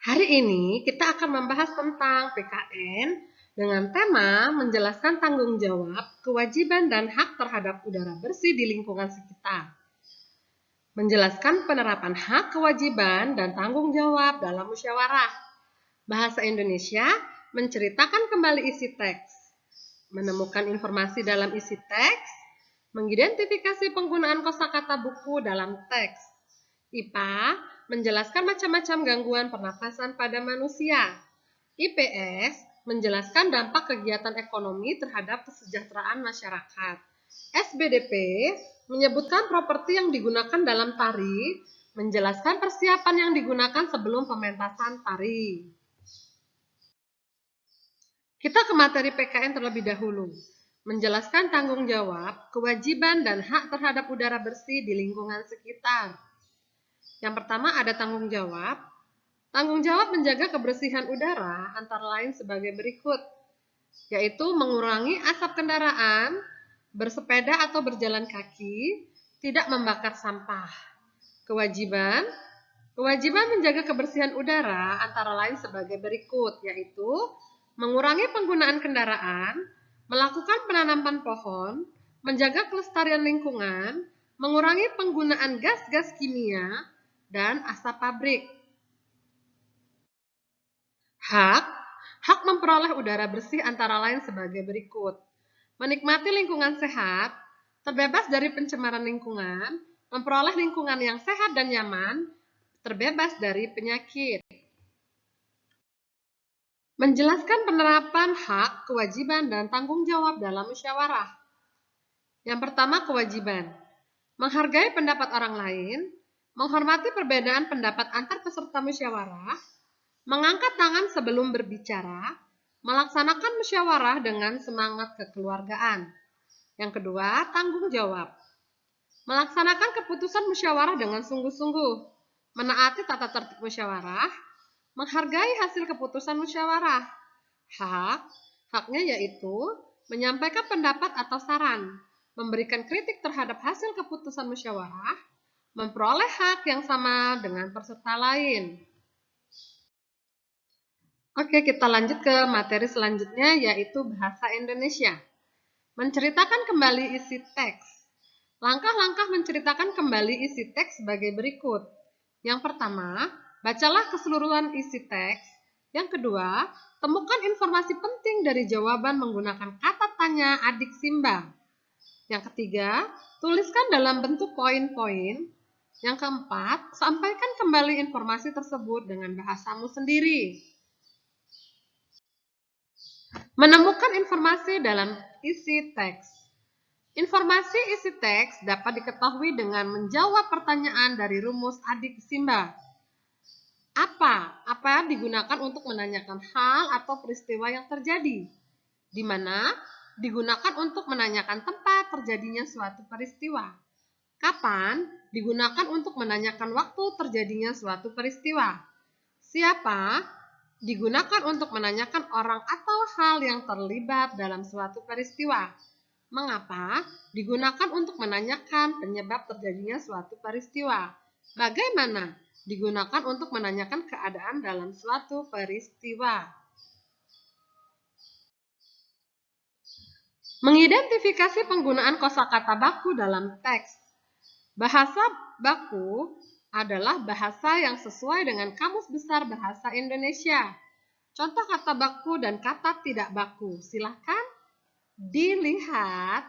Hari ini kita akan membahas tentang PKN dengan tema menjelaskan tanggung jawab, kewajiban, dan hak terhadap udara bersih di lingkungan sekitar. Menjelaskan penerapan hak, kewajiban, dan tanggung jawab dalam musyawarah. Bahasa Indonesia menceritakan kembali isi teks, menemukan informasi dalam isi teks, mengidentifikasi penggunaan kosakata buku dalam teks. IPA menjelaskan macam-macam gangguan pernafasan pada manusia. IPS menjelaskan dampak kegiatan ekonomi terhadap kesejahteraan masyarakat. SBDP menyebutkan properti yang digunakan dalam tari, menjelaskan persiapan yang digunakan sebelum pementasan tari. Kita ke materi PKN terlebih dahulu. Menjelaskan tanggung jawab, kewajiban, dan hak terhadap udara bersih di lingkungan sekitar. Yang pertama ada tanggung jawab. Tanggung jawab menjaga kebersihan udara antara lain sebagai berikut, yaitu mengurangi asap kendaraan, bersepeda atau berjalan kaki, tidak membakar sampah. Kewajiban menjaga kebersihan udara antara lain sebagai berikut, yaitu mengurangi penggunaan kendaraan, melakukan penanaman pohon, menjaga kelestarian lingkungan, mengurangi penggunaan gas-gas kimia, dan asap pabrik. Hak memperoleh udara bersih antara lain sebagai berikut. Menikmati lingkungan sehat, terbebas dari pencemaran lingkungan, memperoleh lingkungan yang sehat dan nyaman, terbebas dari penyakit. Menjelaskan penerapan hak, kewajiban, dan tanggung jawab dalam musyawarah. Yang pertama, kewajiban. Menghargai pendapat orang lain, menghormati perbedaan pendapat antar peserta musyawarah, mengangkat tangan sebelum berbicara, melaksanakan musyawarah dengan semangat kekeluargaan. Yang kedua, tanggung jawab. Melaksanakan keputusan musyawarah dengan sungguh-sungguh, menaati tata tertib musyawarah, menghargai hasil keputusan musyawarah. Haknya yaitu menyampaikan pendapat atau saran, memberikan kritik terhadap hasil keputusan musyawarah, memperoleh hak yang sama dengan peserta lain. Oke, kita lanjut ke materi selanjutnya, yaitu bahasa Indonesia. Menceritakan kembali isi teks. Langkah-langkah menceritakan kembali isi teks sebagai berikut. Yang pertama, bacalah keseluruhan isi teks. Yang kedua, temukan informasi penting dari jawaban menggunakan kata tanya adik Simba. Yang ketiga, tuliskan dalam bentuk poin-poin. Yang keempat, sampaikan kembali informasi tersebut dengan bahasamu sendiri. Menemukan informasi dalam isi teks. Informasi isi teks dapat diketahui dengan menjawab pertanyaan dari rumus adik Simba. Apa digunakan untuk menanyakan hal atau peristiwa yang terjadi? Di mana digunakan untuk menanyakan tempat terjadinya suatu peristiwa. Kapan digunakan untuk menanyakan waktu terjadinya suatu peristiwa. Siapa digunakan untuk menanyakan orang atau hal yang terlibat dalam suatu peristiwa. Mengapa digunakan untuk menanyakan penyebab terjadinya suatu peristiwa. Bagaimana digunakan untuk menanyakan keadaan dalam suatu peristiwa. Mengidentifikasi penggunaan kosakata baku dalam teks. Bahasa baku adalah bahasa yang sesuai dengan Kamus Besar Bahasa Indonesia. Contoh kata baku dan kata tidak baku. Silakan dilihat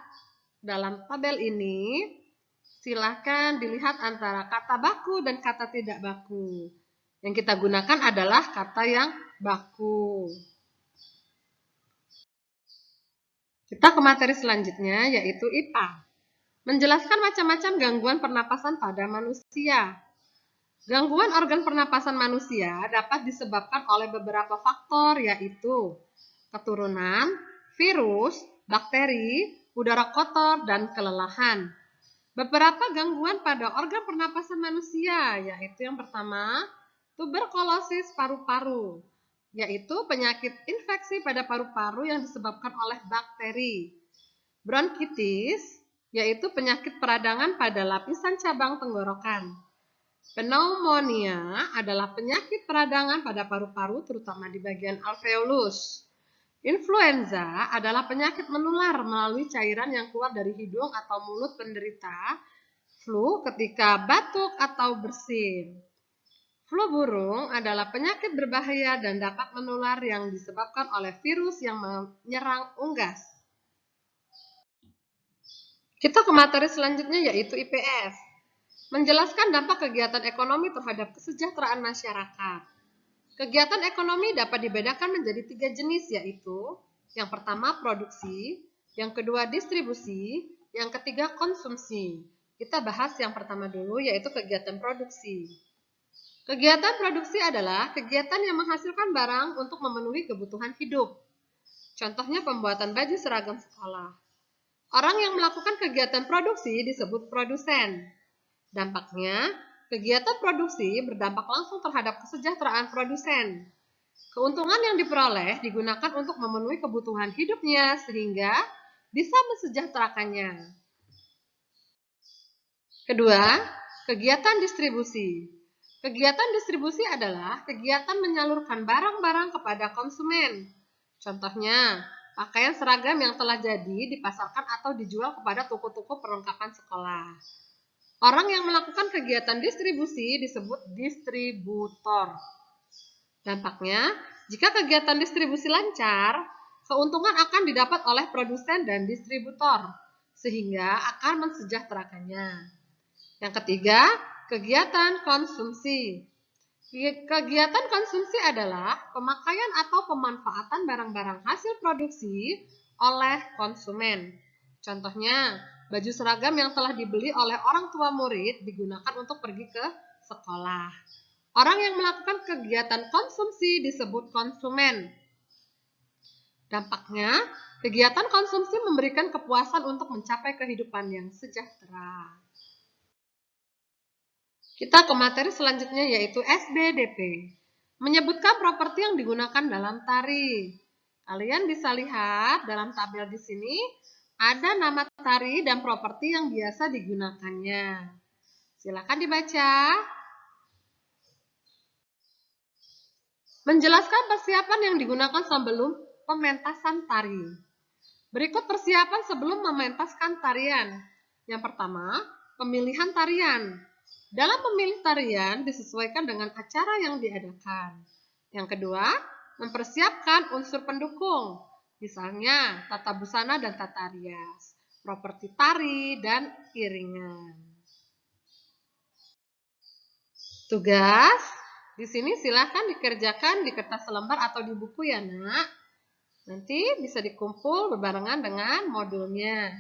dalam tabel ini. Silakan dilihat antara kata baku dan kata tidak baku. Yang kita gunakan adalah kata yang baku. Kita ke materi selanjutnya, yaitu IPA. Menjelaskan macam-macam gangguan pernapasan pada manusia. Gangguan organ pernapasan manusia dapat disebabkan oleh beberapa faktor, yaitu keturunan, virus, bakteri, udara kotor, dan kelelahan. Beberapa gangguan pada organ pernapasan manusia, yaitu yang pertama, tuberkulosis paru-paru, yaitu penyakit infeksi pada paru-paru yang disebabkan oleh bakteri. Bronkitis, yaitu penyakit peradangan pada lapisan cabang tenggorokan. Pneumonia adalah penyakit peradangan pada paru-paru terutama di bagian alveolus. Influenza adalah penyakit menular melalui cairan yang keluar dari hidung atau mulut penderita flu ketika batuk atau bersin. Flu burung adalah penyakit berbahaya dan dapat menular yang disebabkan oleh virus yang menyerang unggas. Kita ke materi selanjutnya yaitu IPS. Menjelaskan dampak kegiatan ekonomi terhadap kesejahteraan masyarakat. Kegiatan ekonomi dapat dibedakan menjadi 3 jenis yaitu yang pertama produksi, yang kedua distribusi, yang ketiga konsumsi. Kita bahas yang pertama dulu yaitu kegiatan produksi. Kegiatan produksi adalah kegiatan yang menghasilkan barang untuk memenuhi kebutuhan hidup. Contohnya pembuatan baju seragam sekolah. Orang yang melakukan kegiatan produksi disebut produsen. Dampaknya, kegiatan produksi berdampak langsung terhadap kesejahteraan produsen. Keuntungan yang diperoleh digunakan untuk memenuhi kebutuhan hidupnya sehingga bisa mensejahterakannya. Kedua, kegiatan distribusi. Kegiatan distribusi adalah kegiatan menyalurkan barang-barang kepada konsumen. Contohnya, pakaian seragam yang telah jadi dipasarkan atau dijual kepada toko-toko perlengkapan sekolah. Orang yang melakukan kegiatan distribusi disebut distributor. Dampaknya, jika kegiatan distribusi lancar, keuntungan akan didapat oleh produsen dan distributor, sehingga akan mensejahterakannya. Yang ketiga, kegiatan konsumsi. Kegiatan konsumsi adalah pemakaian atau pemanfaatan barang-barang hasil produksi oleh konsumen. Contohnya, baju seragam yang telah dibeli oleh orang tua murid digunakan untuk pergi ke sekolah. Orang yang melakukan kegiatan konsumsi disebut konsumen. Dampaknya, kegiatan konsumsi memberikan kepuasan untuk mencapai kehidupan yang sejahtera. Kita ke materi selanjutnya yaitu SBDP. Menyebutkan properti yang digunakan dalam tari. Kalian bisa lihat dalam tabel di sini ada nama tari dan properti yang biasa digunakannya. Silakan dibaca. Menjelaskan persiapan yang digunakan sebelum pementasan tari. Berikut persiapan sebelum mementaskan tarian. Yang pertama, pemilihan tarian. Dalam memilih tarian disesuaikan dengan acara yang diadakan. Yang kedua, mempersiapkan unsur pendukung, misalnya tata busana dan tata rias, properti tari, dan iringan. Tugas, di sini silahkan dikerjakan di kertas lembar atau di buku ya nak. Nanti bisa dikumpul berbarengan dengan modulnya.